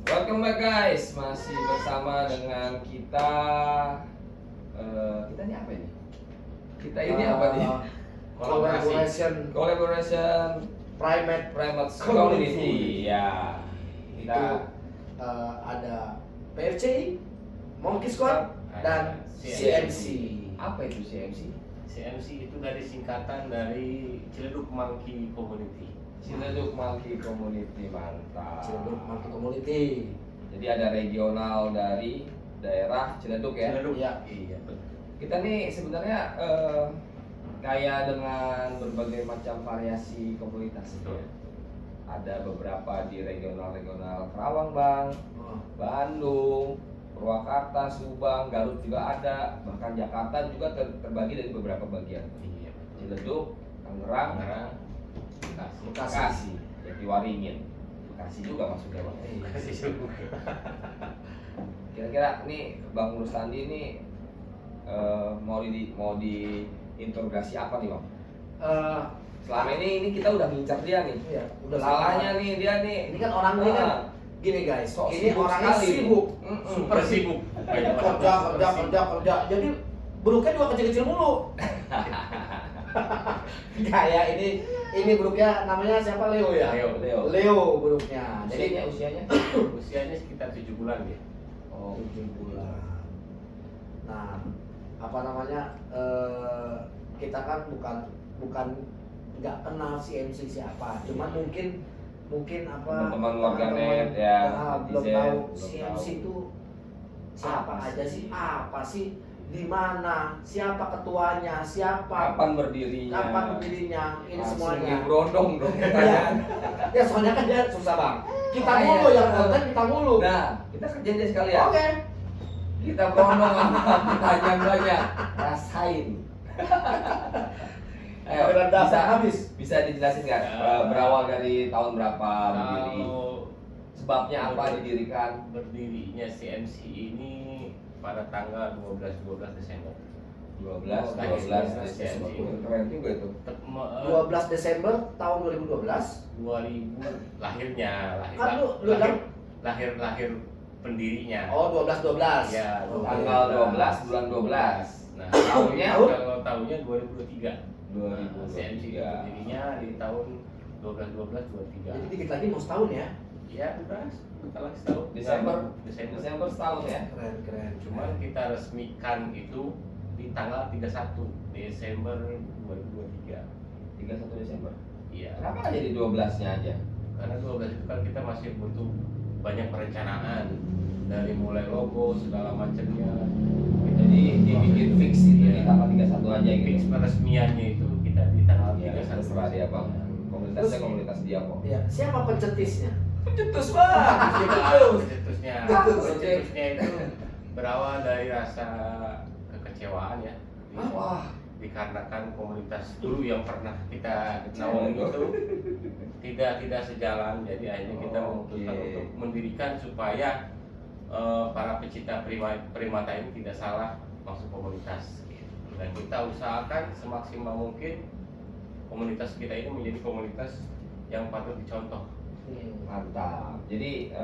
Welcome back guys, masih bersama dengan kita. Kita ini apa ini? Kita ini apa nih? Collaboration Primate Community. Ya. Itu ada PFC, Monkey Squad, dan CMC. Apa itu CMC? CMC itu dari singkatan dari Ciledug Monkey Community. Ciledug Monkey Community, mantap. Ciledug Monkey Community. Jadi ada regional dari daerah Ciledug ya. Ciledug. Iya. Iya betul. Kita nih sebenarnya kaya dengan berbagai macam variasi komunitas. Betul. Ada beberapa di regional-regional Kerawang, Bang, Oh. Bandung, Purwakarta, Subang, Garut juga ada, bahkan Jakarta juga terbagi dari beberapa bagian. Iya. Ciledug, Tangerang, Tangerang, Bekasi, Jatiwaringin, Bekasi juga maksudnya Bang. Bekasi juga. Kira-kira nih Bang Rustandi ini mau diinterogasi apa nih Bang? Selama ini kita udah ngincar dia nih. Iya, udah Salahnya sama. nih dia nih. Ini kan orang ini kan gini guys, Sok ini sibuk orangnya sekali. sibuk, Super sibuk. kerja. Jadi beluknya juga kecil-kecil mulu. Kayak ini beluknya namanya siapa, Leo ya? Leo beluknya. Jadi Usianya? Usianya sekitar 7 bulan dia. Oh, 7 bulan. Nah, apa namanya? Kita kan bukan nggak kenal CMC siapa, cuman mungkin apa teman-teman warganet teman-teman, ya, belum netizen, tahu belum CMC tahu. itu siapa Apa aja sih? sih, apa sih, di mana, siapa ketuanya, siapa, Kapan berdirinya? ini Langsung semuanya. diberondong dong Ya, katanya. ya soalnya kan dia susah bang. Kita Makanya, mulu yang konten kita mulu. Nah, kita kerjain dia sekalian. Oke. Kita berondong sama pertanyaan banyak. Rasain. Ayo, Beneran dasar habis. bisa dijelasin nggak berawal dari tahun berapa berdiri? Kalau Sebabnya apa didirikan? berdirinya CMC ini pada tanggal 12 Desember. 12 Lahirnya Desember. CMC. Keren juga itu. 12 Desember tahun 2012. 2000 lahirnya, Kan lu bilang lahir pendirinya. oh 12. Ya, Tanggal 12 bulan 12. Nah, Tahunnya? kalau tahunnya 2023. 2023. CMC berdirinya di tahun 12-23. Jadi dikit lagi mau setahun ya. Ya udah, bentar lagi setahun. Desember Desember. setahun ya. Keren. Cuman kita resmikan itu di tanggal 31 Desember 2023. 31 Desember. Iya. Kenapa nggak jadi 12-nya aja? Karena 12 itu kan kita masih butuh banyak perencanaan dari mulai logo segala macamnya. Jadi dibikin fix itu di Iya. tanggal 31 aja Fix gitu. peresmiannya itu kita di tanggal Ya, 31. terserah dia bang. Komunitasnya komunitas dia kok. Ya, siapa pencetisnya? Cetus bang. Cetusnya itu berawal dari rasa kekecewaan ya. Wah. Dikarenakan komunitas dulu yang pernah kita naungi itu tidak sejalan, jadi akhirnya kita memutuskan Oke. untuk mendirikan supaya para pecinta primata ini tidak salah masuk komunitas dan kita usahakan semaksimal mungkin komunitas kita ini menjadi komunitas yang patut dicontoh. Mantap. Jadi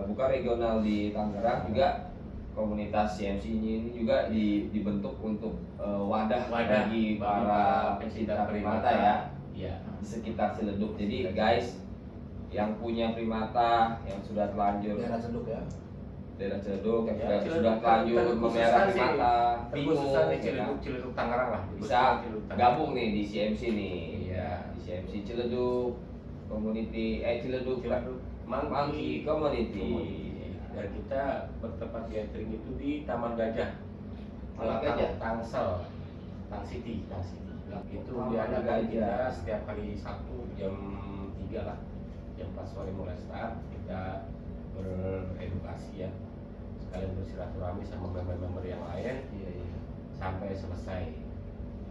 bukan regional di Tangerang juga komunitas CMC ini juga dibentuk untuk wadah bagi para pecinta primata ya Iya. di sekitar Ciledug. Jadi guys yang punya primata yang sudah terlanjur Daerah Cenduk ya. daerah Ciledug yang Ya, sudah Ciledug terlanjur terkhususkan memelihara sih, primata bingung terkhususkan di ya kan? Ciledug Tangerang lah. Bisa Ciledug Tangerang. gabung nih di CMC nih. Iya. Di CMC Ciledug Community Ciledug Ciledug Monkey Community. Dan kita bertempat gathering itu di Taman Gajah, Taman belakang Gajah? Tangsel, Tang City. Itu Taman diadakan Gajah. kita setiap hari Sabtu jam 3 lah, jam 4 sore mulai start. Kita beredukasi ya, sekalian bersilaturahmi sama member-member yang lain Iya. sampai selesai.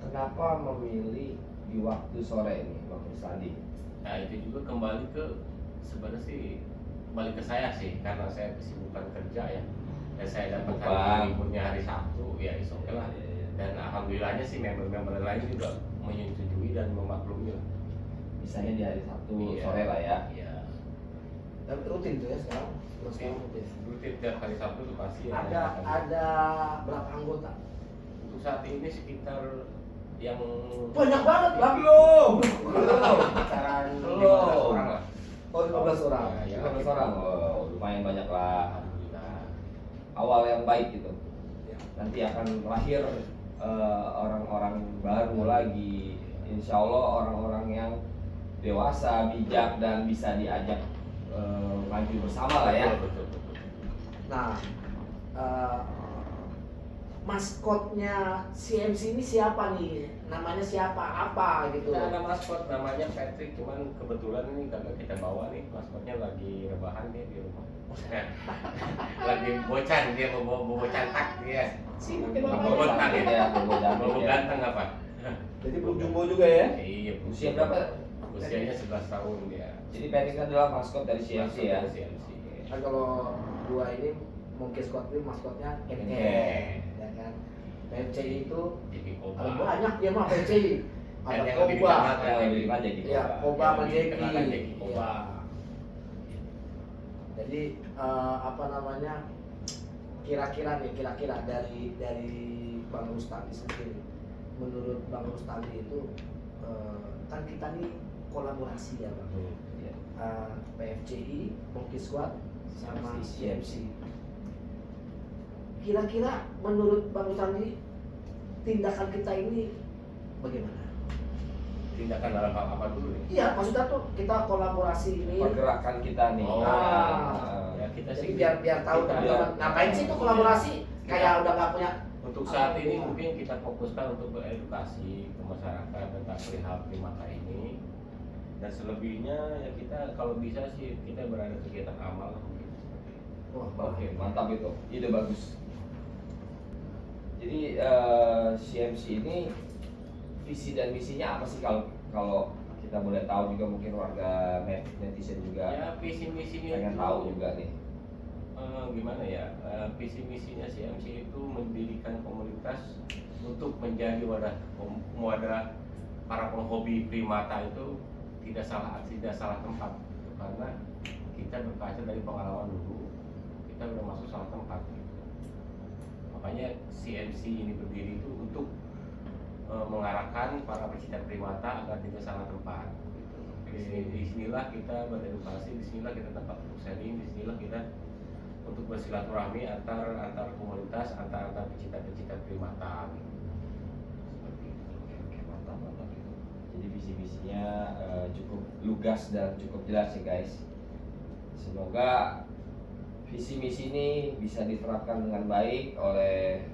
Kenapa memilih di waktu sore ini, Bang Rustandi? Nah itu juga kembali ke sebenarnya sih kembali ke saya sih, karena saya kesibukan kerja ya, dan saya dapat Bang. hari liburnya hari Sabtu ya is oke lah. Iya. Dan alhamdulillahnya sih member-member lain juga menyetujui dan memaklumi lah. Misalnya di hari Sabtu Iya. sore lah ya. Iya. Dan rutin tuh ya sekarang. Rutin tiap hari Sabtu itu pasti Ada berapa anggota? Untuk saat ini sekitar yang banyak banget Bang. Sekitaran 15 orang lah. Oh 15 orang. Ya, 15 orang. Oh, lumayan banyak lah. Alhamdulillah. Awal yang baik gitu. Ya. Nanti akan lahir orang-orang baru lagi. Insya Allah orang-orang yang dewasa, bijak dan bisa diajak maju bersama lah ya. Betul. Nah, maskotnya CMC ini siapa nih? Namanya siapa? Apa gitu? Kita ada maskot namanya Patrick, cuman kebetulan ini kagak kita bawa nih, maskotnya lagi rebahan dia di rumah. Lagi bocan dia bobo cantak dia. Bobo cantik ya, bobo ganteng apa? Jadi belum jumbo juga ya? Iya. Usia berapa? Usianya 11 tahun dia. Jadi Patrick adalah maskot dari CMC ya. CMC. Kan kalau dua ini mungkin squad ini maskotnya Kenke, ya kan? PCI itu Jadi ada Koba. banyak dia mah PCI. Ada yang lebih Koba, dikenal Yang lebih dikenal jadi ya Koba sama Yang lebih dikenal kan Jeki. Jeki Koba. Iya. Jadi apa namanya? Kira-kira dari Bang Rustadi sendiri, menurut Bang Rustadi itu kan kita nih kolaborasi ya Bang. Iya. PFCI, Monkey Squad, sama CMC. CMC. Kira-kira menurut Bang Rustadi tindakan kita ini bagaimana? Tindakan dalam hal apa dulu nih? Iya, maksudnya tuh kita kolaborasi ini. Pergerakan kita nih. Oh, Ah. ya kita Jadi sih biar tahu kita- teman-teman ngapain sih tuh kolaborasi kayak udah nggak punya. Untuk saat ini mungkin kita fokuskan untuk beredukasi ke masyarakat tentang perihal primata ini, dan selebihnya ya kita kalau bisa sih kita berada kegiatan amal mungkin seperti itu. Wah, Oke, mantap itu. Ide bagus. Jadi CMC ini visi dan misinya apa sih kalau kita boleh tahu juga, mungkin warga netizen juga Ya visi misinya pengen itu tahu juga nih. gimana ya, visi misinya CMC itu mendirikan komunitas untuk menjadi wadah para penghobi primata itu tidak salah tempat, karena kita berkaca dari pengalaman dulu kita udah masuk salah tempat gitu. Makanya CMC ini berdiri itu untuk mengarahkan para pecinta primata agar tidak salah tempat gitu. Di sinilah kita beredukasi, di sinilah kita tempat untuk sharing, di sinilah kita untuk bersilaturahmi antar komunitas, antar pecinta primata gitu. Seperti itu. Oke, mantap itu. Jadi visi misinya cukup lugas dan cukup jelas ya guys. Semoga visi misi ini bisa diterapkan dengan baik oleh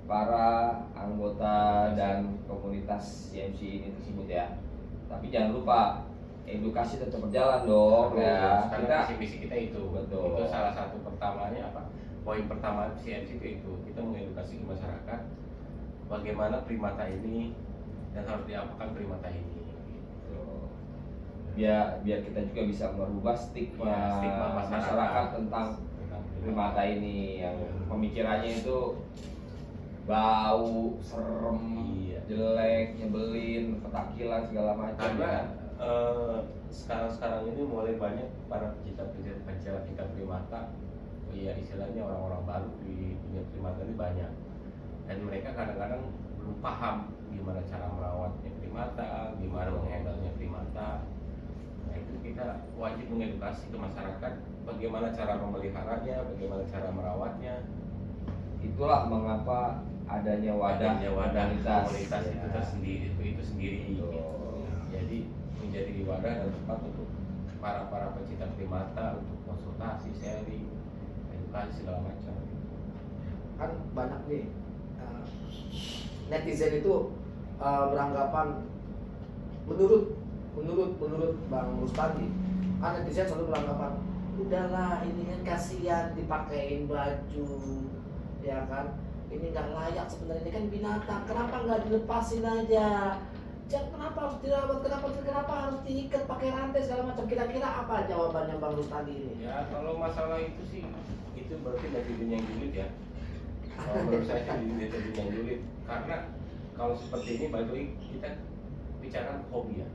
para anggota dan komunitas CMC ini tersebut ya. Tapi jangan lupa edukasi tetap berjalan dong ya. Karena visi misi kita itu Betul. Itu salah satu pertamanya apa? Poin pertama CMC itu kita mengedukasi ke masyarakat bagaimana primata ini dan harus diapakan primata ini. Gitu. Biar kita juga bisa merubah stigma masyarakat tentang primata ini yang pemikirannya itu bau, serem, Iya. jelek, nyebelin, ketakilan segala macam. Karena ya. sekarang ini mulai banyak para pecinta primata, ya istilahnya orang-orang baru di dunia primata ini banyak, dan mereka kadang-kadang belum paham gimana cara merawatnya primata, gimana menghandle-nya primata. Nah itu kita wajib mengedukasi ke masyarakat bagaimana cara memeliharanya, bagaimana cara merawatnya. Itulah mengapa adanya wadah komunitas ya. itu tersendiri itu sendiri. Betul. Gitu. Jadi menjadi wadah dan tempat untuk para pecinta primata untuk konsultasi, sharing, edukasi segala macam. Kan banyak nih netizen itu beranggapan menurut Bang Rustadi, kan netizen selalu beranggapan udahlah ini kan kasihan dipakein baju ya kan, ini nggak layak sebenarnya, ini kan binatang, kenapa nggak dilepasin aja, kenapa harus dirawat, kenapa harus diikat pakai rantai segala macam. Kira-kira apa jawabannya Bang Rustadi ini? Ya kalau masalah itu sih itu berarti netizen yang julid ya. Kalau menurut saya sih netizen yang julid, karena kalau seperti ini balik lagi kita bicara hobi ya.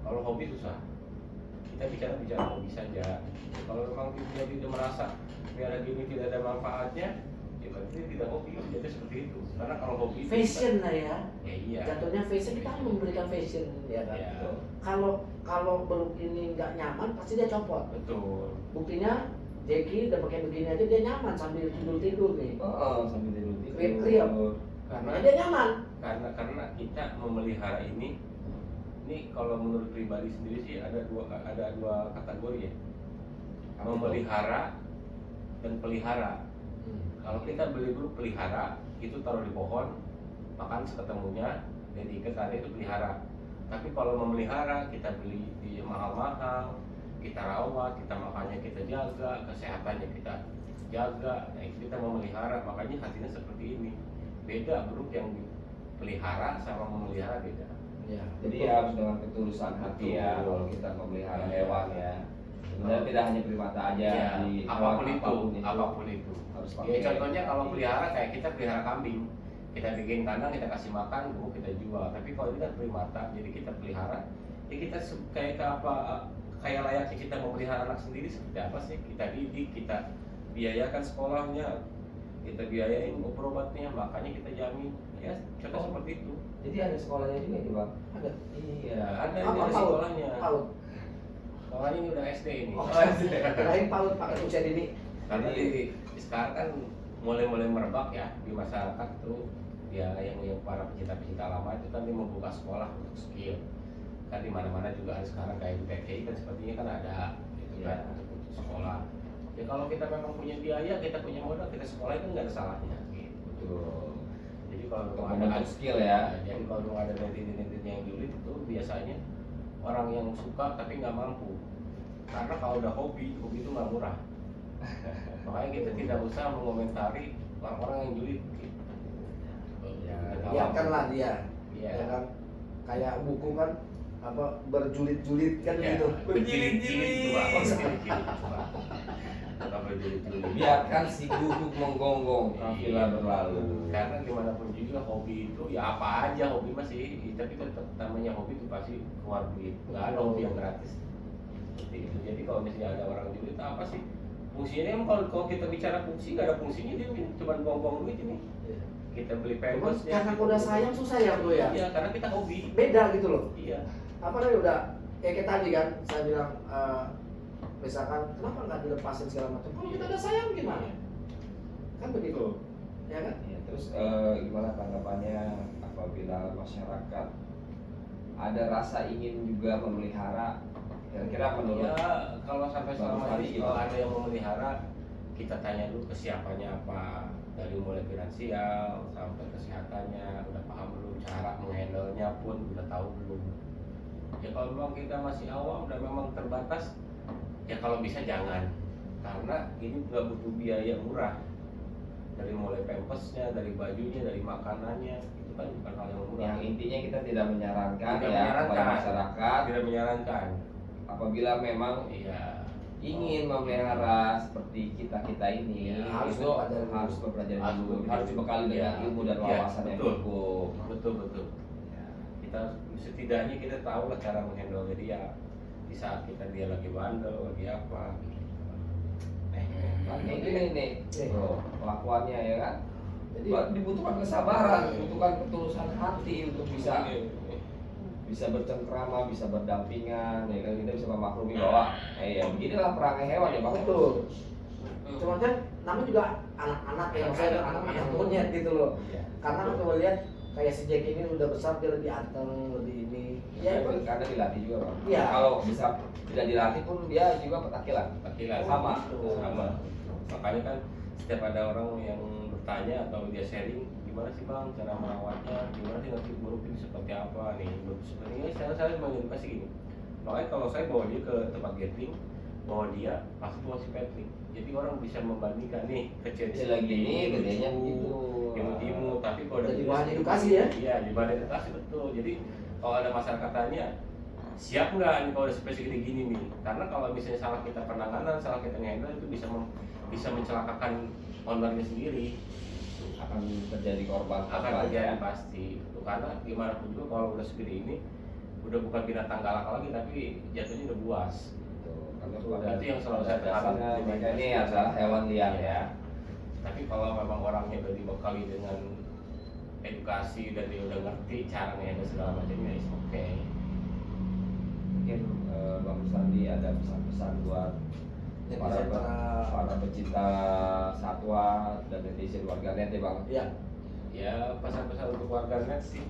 Kalau hobi susah, kita bicara hobi saja. Kalau memang dia tidak merasa biar gini tidak ada manfaatnya, ya berarti tidak hobi. Jadi seperti itu. Karena kalau hobi itu Fashion lah ya. iya. Jatuhnya fashion, kita kan memberikan fashion ya kan. Iya. Kalau beruk ini nggak nyaman pasti dia copot. Betul. Buktinya Jackie udah pakai begini aja dia nyaman sambil tidur nih. Sambil tidur. Kriuk-kriuk. Karena dia nyaman. Karena kita memelihara ini kalau menurut pribadi sendiri sih ada dua kategori ya. Memelihara dan pelihara. Kalau kita beli dulu pelihara, itu taruh di pohon, makan seketemunya, dan diikat tadi itu pelihara. Tapi kalau memelihara, kita beli di mahal-mahal, kita rawat, kita makannya kita jaga, kesehatannya kita jaga. Nah itu kita memelihara, makanya hatinya seperti ini. Beda buruk yang dipelihara sama memelihara beda. Ya, Jadi harus dengan ketulusan hati ya kalau kita memelihara hewan ya. Sebenarnya tidak hanya primata aja Ya, di apapun hewan itu. harus Ya pakai. contohnya kalau pelihara kayak kita pelihara kambing, kita bikin kandang, kita kasih makan, gemuk kita jual. Tapi kalau ini kan primata, jadi kita pelihara, ya kita kayak kayak layaknya kita memelihara anak sendiri seperti apa sih? Kita didik, kita biayakan sekolahnya, kita biayain berobatnya, makanya kita jamin. Ya contoh seperti itu. Jadi ada sekolahnya juga itu bang. ada. Iya. Ada Apa dari PAUD? sekolahnya. PAUD. Sekolahnya ini udah SD ini. Oh, lain PAUD pakai usia dini. Karena sekarang kan mulai merebak ya di masyarakat tuh ya yang para pecinta lama itu kan dia membuka sekolah untuk skill kan di mana-mana juga ada sekarang kayak di PKI kan sepertinya kan ada itu kan untuk sekolah ya kalau kita memang punya biaya kita punya modal kita sekolah itu nggak ada salahnya gitu. Betul. Jadi kalau Untuk ada membentuk skill ya. jadi kalau ada nanti yang julid itu biasanya orang yang suka tapi nggak mampu karena kalau udah hobi itu nggak murah. Makanya kita tidak usah mengomentari orang-orang yang julid. Biarkanlah dia. Iya. Ya kan? Kayak buku kan apa berjulit-julit kan Ya, gitu. berjilid-jilid coba. Berjilid-jilid coba. Apa berjilid-jilid? Biarkan si guguk menggonggong kafilah berlalu. Karena gimana pun juga hobi itu ya apa aja hobi masih tapi tetap namanya hobi itu pasti keluar duit. Nggak ada hobi yang gratis. Seperti itu. Jadi kalau misalnya ada orang julid apa sih? Fungsinya emang kalau kita bicara fungsi nggak ada fungsinya dia cuma buang-buang duit ini. Kita beli Cuman pampers karena udah sayang susah ya bro ya. Iya, karena kita hobi. Beda gitu loh. Iya. Apa namanya udah kayak tadi kan saya bilang misalkan kenapa nggak dilepasin segala macam. Kalau kita udah sayang gimana? Kan begitu. Ya kan? Ya, terus gimana tanggapannya apabila masyarakat ada rasa ingin juga memelihara kira-kira menurut Ya, kalau sampai selama Bang ini Fadi kalau gimana? ada yang memelihara, kita tanya dulu kesiapannya apa, dari mulai finansial sampai kesehatannya, udah paham belum, cara menghandle-nya pun udah tahu belum. Ya kalau memang kita masih awam dan memang terbatas, ya kalau bisa jangan, karena ini nggak butuh biaya murah. Dari mulai pampasnya, dari bajunya, dari makanannya, itu kan bukan hal yang murah. yang intinya kita tidak menyarankan Tidak ya kepada menyarankan. masyarakat Tidak menyarankan. apabila memang Iya. ingin memelihara seperti kita ini Ya, harus itu belajar harus dulu. belajar Harus dulu belajar harus dulu. dibekali dengan Ya. ilmu dan Ya, wawasan yang betul. cukup. Betul. Ya. Kita setidaknya kita tahu lah cara menghandle dia di saat dia lagi bandel lagi apa Nah, kayak gini nih bro kelakuannya ya kan. Jadi Dibutuhkan kesabaran, dibutuhkan ketulusan hati untuk bisa bercengkrama, bisa berdampingan, ya kan kita bisa memaklumi bahwa ya beginilah perangai hewan ya bang. betul. Cuman kan namanya juga anak-anak ya, maksudnya anak-anak monyet gitu loh. Iya. Karena kalau lihat kayak si Jack ini udah besar dia lebih anteng, lebih ini. Ya itu karena dilatih juga bang. Iya. Kalau bisa tidak dilatih pun dia juga petakilan. Petakilan. Sama. Sama. Makanya kan setiap ada orang yang bertanya atau dia sharing gimana sih bang cara merawatnya, gimana sih nanti buruk itu seperti apa nih, buruk seperti ini. Saya mengedukasi gini. Makanya kalau saya bawa dia ke tempat gathering, bawa dia pasti bawa si Patrick. Jadi orang bisa membandingkan nih Kecil lagi ini, gedenya begitu. imut-imut, tapi kalau Jadi dia bahan sendiri- edukasi ya? Iya, di bahan edukasi betul. Jadi kalau ada masyarakat tanya siap nggak nih kalau ada spesies gini nih? Karena kalau misalnya salah kita penanganan, salah kita handle itu bisa mencelakakan ownernya sendiri. Akan terjadi korban Akan terjadi pasti. Itu karena gimana pun juga kalau udah segede ini udah bukan binatang galak lagi tapi jatuhnya udah buas. Itu yang selalu saya dasarnya tekankan. mereka ini adalah hewan liar ya. Tapi kalau memang orangnya udah dibekali dengan edukasi dan dia udah ngerti caranya dan segala macamnya, is okay. Mungkin Bang Sandi ada pesan-pesan buat Netizen, para pecinta satwa dan netizen warganet ya Bang. Iya. Ya pesan-pesan untuk warganet sih,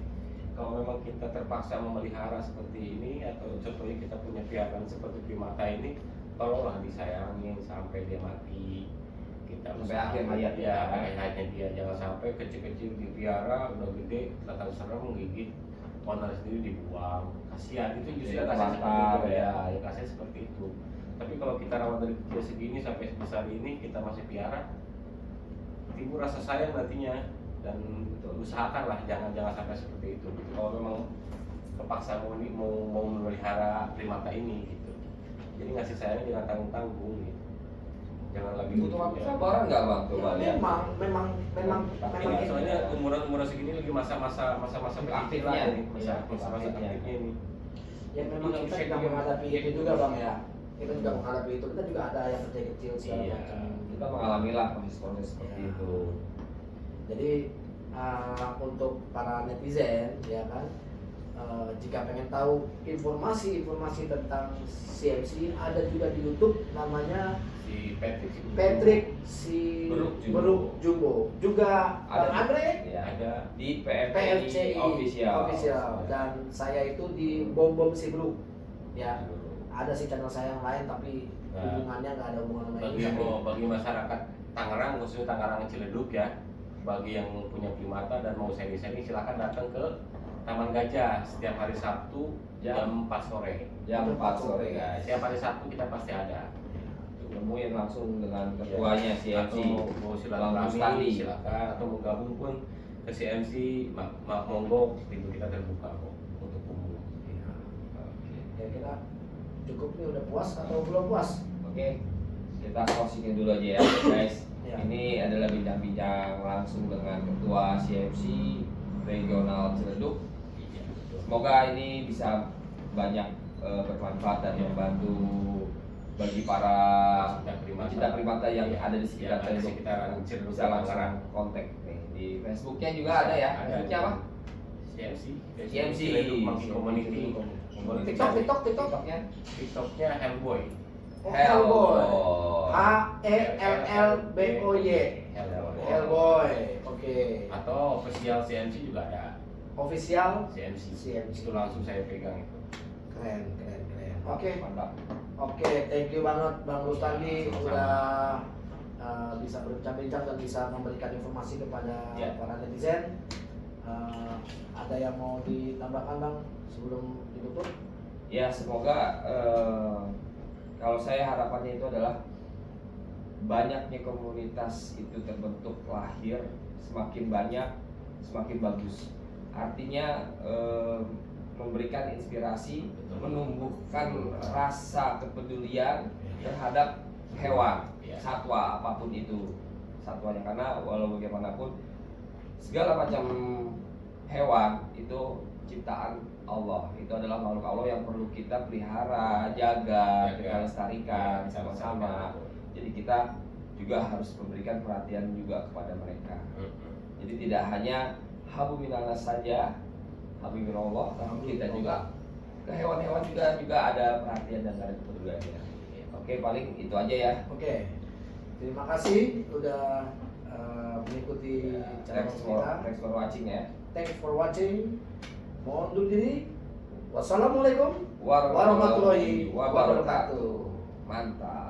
kalau memang kita terpaksa memelihara seperti ini atau contohnya kita punya piaraan seperti primata ini, tolonglah disayangin sampai dia mati. Kita Sampai akhir hayat ya, akhir hayatnya dia, jangan sampai kecil-kecil dipiara udah gede kelihatan serem menggigit owner sendiri dibuang, kasihan. Itu justru Jadi kasih seperti terlantar, itu ya. ya kasih seperti itu. Tapi kalau kita rawat dari kecil segini sampai sebesar ini kita masih piara, timbul rasa sayang nantinya. Dan usahakanlah jangan sampai seperti itu. Kalau memang terpaksa mau memelihara primata ini gitu, jadi ngasih sayang jangan tanggung-tanggung gitu. Jangan lagi Butuh waktu sabaran nggak Bang tuh Bang? Memang ini soalnya umuran segini lagi masa Aktifnya nih, nih, masa aktifnya ini. ya memang Ini kita bisa juga menghadapi itu juga Bang ya. Kita juga menghadapi itu, kita juga ada yang kecil-kecil segala Iya. macam. Kita mengalami lah proses-proses seperti Ya. itu. Jadi untuk para netizen ya kan, jika pengen tahu informasi tentang CMC ada juga di YouTube namanya Si Patrick si Beruk Jumbo. Juga Ada. Bang Andre Ya. ada Di PFCI official. dan saya itu di Bom si Beruk. Ya, ada sih channel saya yang lain tapi Nah, hubungannya nggak ada hubungan sama ini. bagi masyarakat Tangerang, khususnya Tangerang Ciledug ya, bagi yang punya primata dan mau sharing-sharing silahkan datang ke Taman Gajah setiap hari Sabtu jam 4 sore. Jam 4 sore guys. Setiap hari Sabtu kita pasti ada. Temuin langsung dengan ketuanya CMC. Atau mau Bang silaturahmi Rustandi. silakan, atau mau gabung pun ke CMC, monggo, pintu kita terbuka kok untuk umum. Ya kita cukup nih, udah puas atau belum puas? Oke, kita closingin dulu aja ya guys. Ya. Ini adalah bincang-bincang langsung dengan ketua CMC regional Ciledug. Semoga ini bisa banyak bermanfaat dan membantu bagi para pecinta primata yang ada di sekitar Ciledug. Bisa langsung kontak nih di Facebooknya juga ada ya. Facebooknya apa? CMC CMC Monkey Community. TikToknya TikToknya Hellboy. Hellboy. HELLBOY. Hellboy. Oke. Atau official CMC juga ada. Official CMC. CMC. Itu langsung saya pegang itu. Keren. Oke. mantap. Oke, thank you banget Bang Rustandi Sama-sama. udah bisa berbincang-bincang dan bisa memberikan informasi kepada Ya. para netizen. Ada yang mau ditambahkan Bang sebelum ditutup? Ya semoga kalau saya harapannya itu adalah banyaknya komunitas itu terbentuk lahir, semakin banyak semakin bagus. Artinya memberikan inspirasi, menumbuhkan rasa kepedulian terhadap hewan, satwa apapun itu satwanya, karena walau bagaimanapun segala macam hewan itu ciptaan Allah, itu adalah makhluk Allah yang perlu kita pelihara, jaga, kita lestarikan sama-sama. Jadi kita juga harus memberikan perhatian juga kepada mereka. Jadi tidak hanya habu minanas saja, habu minallah, tapi kita juga ke hewan-hewan juga ada perhatian dan ada kepeduliannya. Oke, paling itu aja ya. Oke. Terima kasih udah mengikuti channel kita. Thanks for watching ya. Thanks for watching. Mohon undur diri. Wassalamualaikum Warahmatullahi warahmatullahi wabarakatuh. Mantap.